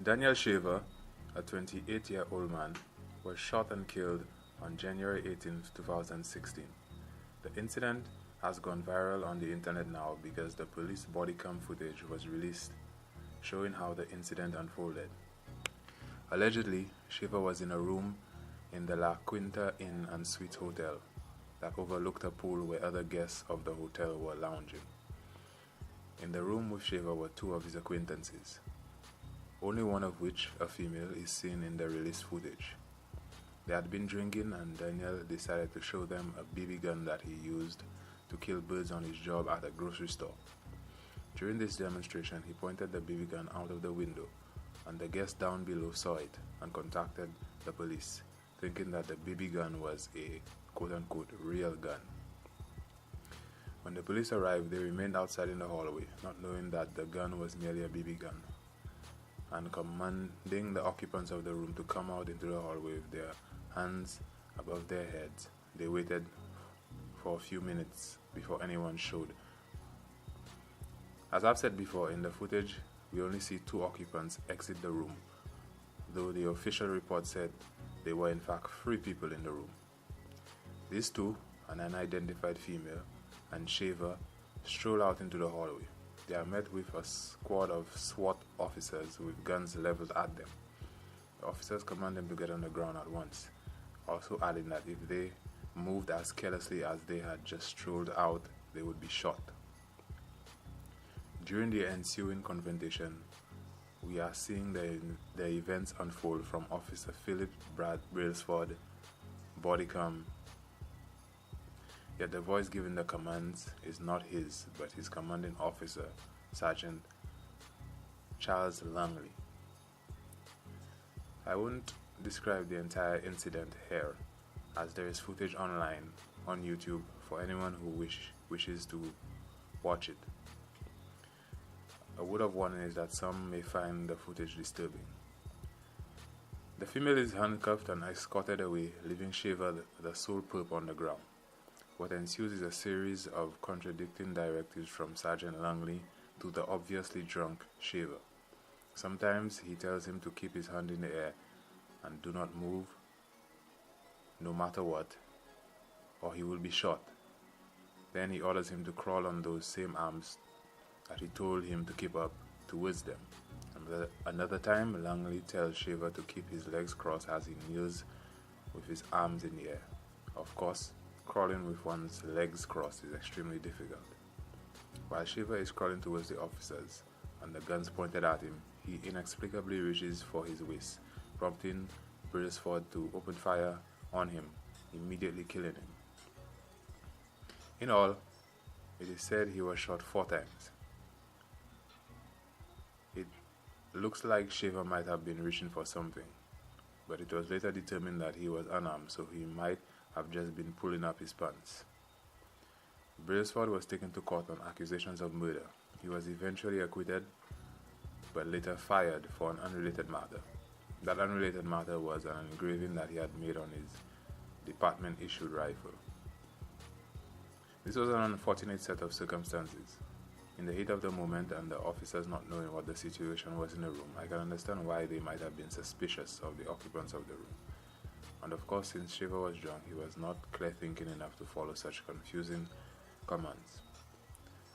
Daniel Shaver, a 28-year-old man, was shot and killed on January 18, 2016. The incident has gone viral on the internet now because the police body cam footage was released showing how the incident unfolded. Allegedly, Shaver was in a room in the La Quinta Inn and Suites Hotel that overlooked a pool where other guests of the hotel were lounging. In the room with Shaver were two of his acquaintances, only one of which, a female, is seen in the released footage. They had been drinking and Daniel decided to show them a BB gun that he used to kill birds on his job at a grocery store. During this demonstration, he pointed the BB gun out of the window, and the guests down below saw it and contacted the police, thinking that the BB gun was a quote-unquote real gun. When the police arrived, they remained outside in the hallway, not knowing that the gun was merely a BB gun, and commanding the occupants of the room to come out into the hallway with their hands above their heads. They waited for a few minutes before anyone showed. As I've said before, in the footage, we only see two occupants exit the room, though the official report said there were in fact 3 people in the room. These two, an unidentified female and Shaver, stroll out into the hallway. They are met with a squad of SWAT officers with guns leveled at them. The officers command them to get on the ground at once, also adding that if they moved as carelessly as they had just strolled out, they would be shot. During the ensuing confrontation, we are seeing the events unfold from Officer Philip Brailsford body cam, yet the voice giving the commands is not his, but his commanding officer, Sergeant Charles Langley. I won't describe the entire incident here, as there is footage online on YouTube for anyone who wishes to watch it. A word of warning is that some may find the footage disturbing. The female is handcuffed and escorted away, leaving Shaver the sole perp on the ground. What ensues is a series of contradicting directives from Sergeant Langley to the obviously drunk Shaver. Sometimes he tells him to keep his hand in the air and do not move, no matter what, or he will be shot. Then he orders him to crawl on those same arms that he told him to keep up towards them. Another time, Langley tells Shaver to keep his legs crossed as he kneels with his arms in the air. Of course, crawling with one's legs crossed is extremely difficult. While Shaver is crawling towards the officers and the guns pointed at him, he inexplicably reaches for his waist, prompting Brailsford to open fire on him, immediately killing him. In all, it is said he was shot 4 times. It looks like Shaver might have been reaching for something, but it was later determined that he was unarmed, so he might have just been pulling up his pants. Brailsford was taken to court on accusations of murder. He was eventually acquitted, but later fired for an unrelated matter. That unrelated matter was an engraving that he had made on his department-issued rifle. This was an unfortunate set of circumstances. In the heat of the moment and the officers not knowing what the situation was in the room, I can understand why they might have been suspicious of the occupants of the room. And of course, since Shaver was drunk, he was not clear-thinking enough to follow such confusing commands.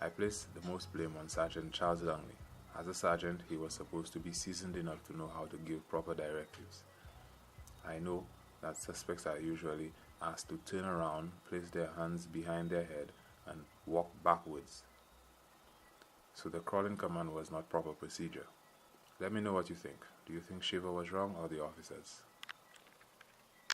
I place the most blame on Sergeant Charles Langley. As a sergeant, he was supposed to be seasoned enough to know how to give proper directives. I know that suspects are usually asked to turn around, place their hands behind their head, and walk backwards. So the crawling command was not proper procedure. Let me know what you think. Do you think Shaver was wrong or the officers?